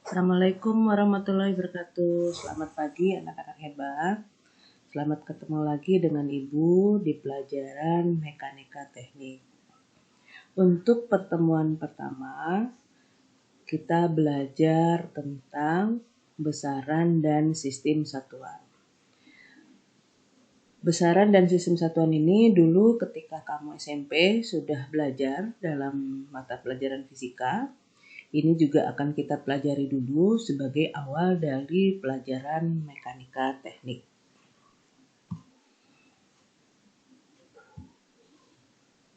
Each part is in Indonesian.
Assalamualaikum warahmatullahi wabarakatuh. Selamat pagi anak-anak hebat. Selamat ketemu lagi dengan Ibu di pelajaran Mekanika Teknik. Untuk pertemuan pertama, kita belajar tentang besaran dan sistem satuan. Besaran dan sistem satuan ini dulu ketika kamu SMP sudah belajar dalam mata pelajaran fisika. Ini juga akan kita pelajari dulu sebagai awal dari pelajaran mekanika teknik.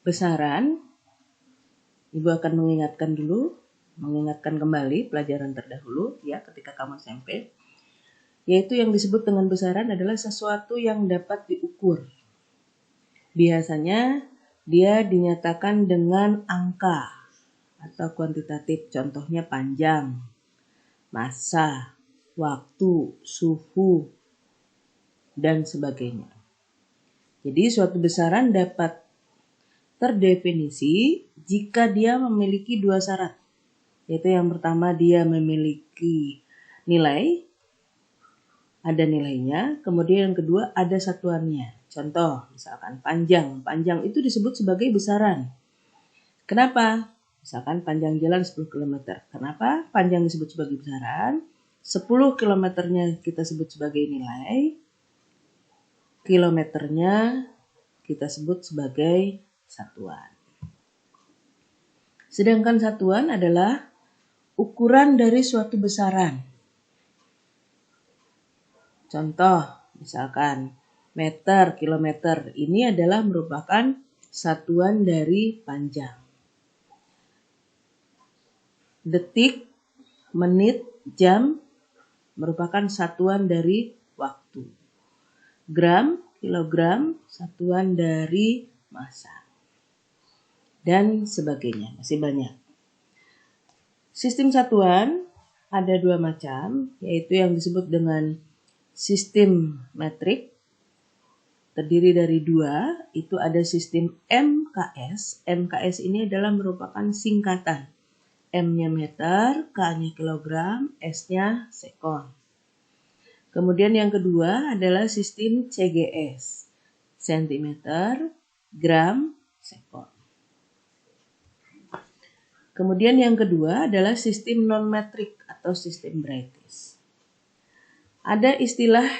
Besaran, Ibu akan mengingatkan kembali pelajaran terdahulu ya ketika kamu SMP. Yaitu yang disebut dengan besaran adalah sesuatu yang dapat diukur. Biasanya dia dinyatakan dengan angka atau kuantitatif, contohnya panjang, massa, waktu, suhu, dan sebagainya. Jadi suatu besaran dapat terdefinisi jika dia memiliki dua syarat. Yaitu yang pertama dia memiliki nilai, ada nilainya, kemudian yang kedua ada satuannya. Contoh, misalkan panjang itu disebut sebagai besaran. Kenapa? Misalkan panjang jalan 10 km. Kenapa panjang disebut sebagai besaran? 10 kilometernya kita sebut sebagai nilai, kilometernya kita sebut sebagai satuan. Sedangkan satuan adalah ukuran dari suatu besaran. Contoh, misalkan meter, kilometer, ini adalah merupakan satuan dari panjang. Detik, menit, jam merupakan satuan dari waktu. Gram, kilogram, satuan dari massa. Dan sebagainya, masih banyak. Sistem satuan ada dua macam, yaitu yang disebut dengan sistem metrik, terdiri dari dua, itu ada sistem MKS. MKS ini adalah merupakan singkatan. M-nya meter, K-nya kilogram, S-nya sekon. Kemudian yang kedua adalah sistem CGS, sentimeter, gram, sekon. Kemudian yang kedua adalah sistem non-metrik atau sistem British. Ada istilah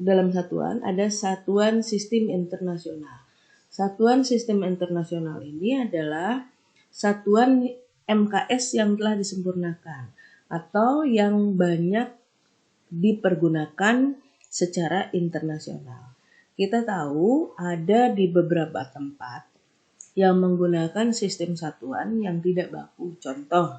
dalam satuan, ada satuan sistem internasional. Satuan sistem internasional ini adalah satuan MKS yang telah disempurnakan atau yang banyak dipergunakan secara internasional. Kita tahu ada di beberapa tempat yang menggunakan sistem satuan yang tidak baku. Contoh,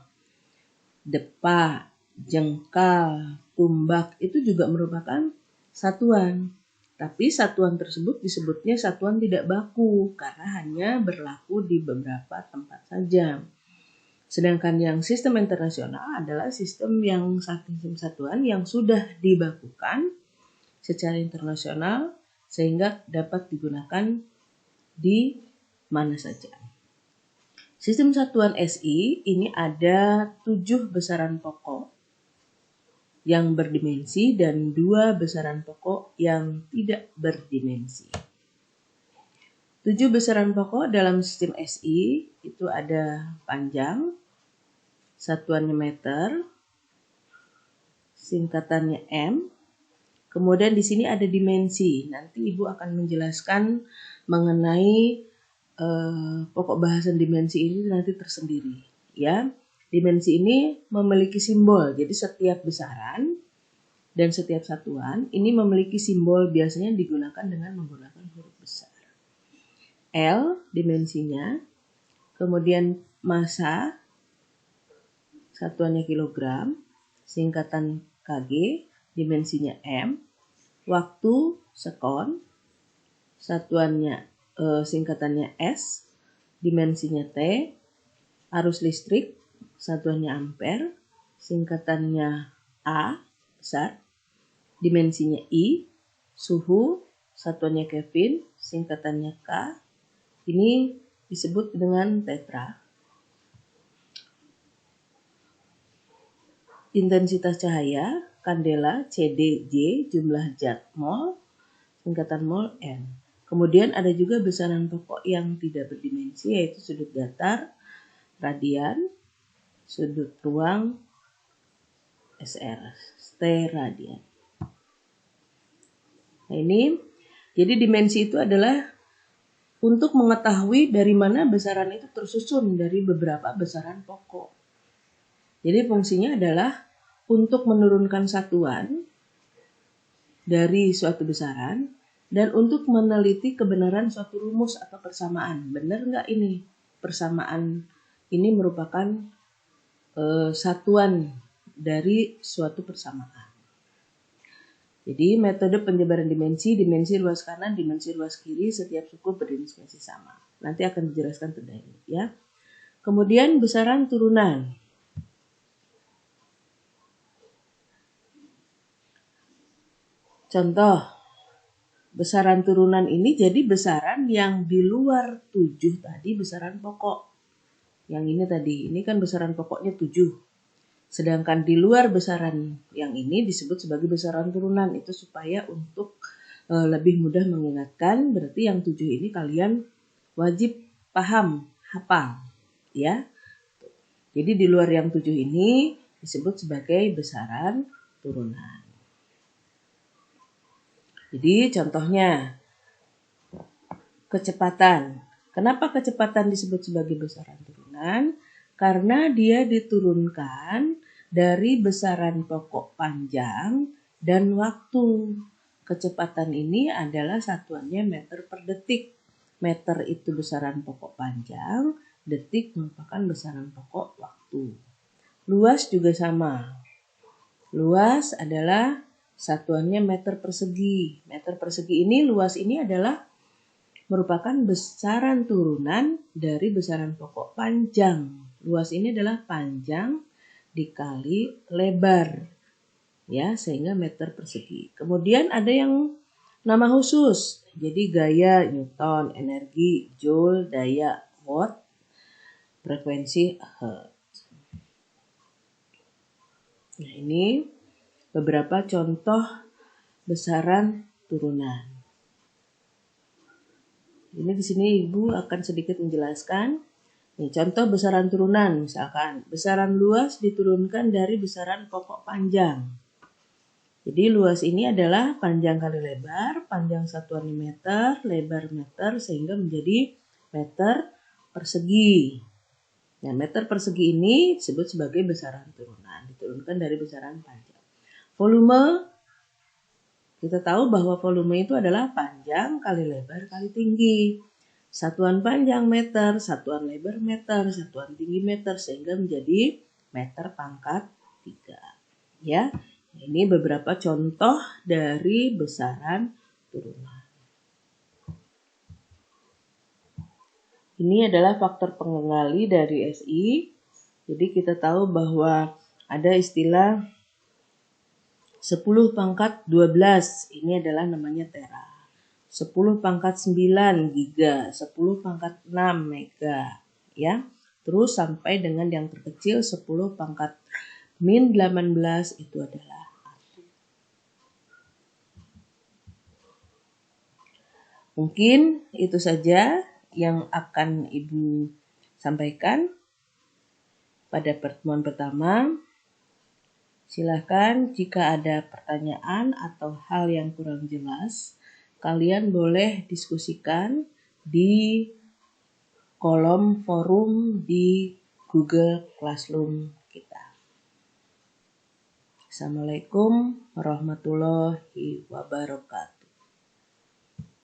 depa, jengkal, tumbak itu juga merupakan satuan. Tapi satuan tersebut disebutnya satuan tidak baku karena hanya berlaku di beberapa tempat saja. Sedangkan yang sistem internasional adalah sistem satuan yang sudah dibakukan secara internasional sehingga dapat digunakan di mana saja. Sistem satuan SI ini ada 7 besaran pokok yang berdimensi dan 2 besaran pokok yang tidak berdimensi. 7 besaran pokok dalam sistem SI itu ada panjang, satuannya meter, singkatannya M. Kemudian di sini ada dimensi. Nanti Ibu akan menjelaskan mengenai pokok bahasan dimensi ini nanti tersendiri. Ya, dimensi ini memiliki simbol. Jadi setiap besaran dan setiap satuan ini memiliki simbol, biasanya digunakan dengan menggunakan huruf besar. L dimensinya, kemudian massa, satuannya kilogram, singkatan kg, dimensinya m, waktu sekon, satuannya singkatannya s, dimensinya t, arus listrik, satuannya ampere, singkatannya a besar, dimensinya i, suhu, satuannya Kelvin, singkatannya K. Ini disebut dengan tetra. intensitas cahaya, kandela, CD, J, jumlah zat mol, singkatan mol, N. Kemudian ada juga besaran pokok yang tidak berdimensi, yaitu sudut datar, radian, sudut ruang, SR, steradian. Nah ini, jadi dimensi itu adalah untuk mengetahui dari mana besaran itu tersusun dari beberapa besaran pokok. Jadi fungsinya adalah untuk menurunkan satuan dari suatu besaran dan untuk meneliti kebenaran suatu rumus atau persamaan. Benar nggak ini? Persamaan ini merupakan satuan dari suatu persamaan. Jadi metode penyebaran dimensi luas kanan, dimensi luas kiri, setiap suku berdimensi sama. Nanti akan dijelaskan tentang ini ya. Kemudian besaran turunan. Contoh, besaran turunan ini jadi besaran yang di luar 7 tadi besaran pokok. Yang ini tadi, ini kan besaran pokoknya 7. Sedangkan di luar besaran yang ini disebut sebagai besaran turunan. Itu supaya untuk lebih mudah mengingatkan, berarti yang 7 ini kalian wajib paham, hafal. Ya. Jadi di luar yang 7 ini disebut sebagai besaran turunan. Jadi contohnya, kecepatan. Kenapa kecepatan disebut sebagai besaran turunan? Karena dia diturunkan dari besaran pokok panjang dan waktu. Kecepatan ini adalah satuannya meter per detik. Meter itu besaran pokok panjang, detik merupakan besaran pokok waktu. Luas juga sama. Luas adalah satuannya meter persegi. Meter persegi ini, luas ini adalah merupakan besaran turunan dari besaran pokok panjang. Luas ini adalah panjang dikali lebar, ya, sehingga meter persegi. Kemudian ada yang nama khusus, jadi gaya, Newton, energi, joule, daya, watt, frekuensi, hertz. Nah ini beberapa contoh besaran turunan. Ini di sini Ibu akan sedikit menjelaskan. Nih, contoh besaran turunan, misalkan besaran luas diturunkan dari besaran pokok panjang. Jadi luas ini adalah panjang kali lebar, panjang satuan meter, lebar meter, sehingga menjadi meter persegi. Nah, meter persegi ini disebut sebagai besaran turunan, diturunkan dari besaran panjang. Volume, kita tahu bahwa volume itu adalah panjang kali lebar kali tinggi. Satuan panjang meter, satuan lebar meter, satuan tinggi meter, sehingga menjadi meter pangkat 3. Ya, ini beberapa contoh dari besaran turunan. Ini adalah faktor pengenali dari SI. Jadi kita tahu bahwa ada istilah 10 pangkat 12, ini adalah namanya tera. 10 pangkat 9 giga, 10 pangkat 6 mega, ya. Terus sampai dengan yang terkecil 10 pangkat min 18 itu adalah atom. Mungkin itu saja yang akan Ibu sampaikan pada pertemuan pertama. Silakan jika ada pertanyaan atau hal yang kurang jelas, kalian boleh diskusikan di kolom forum di Google Classroom kita. Assalamualaikum warahmatullahi wabarakatuh.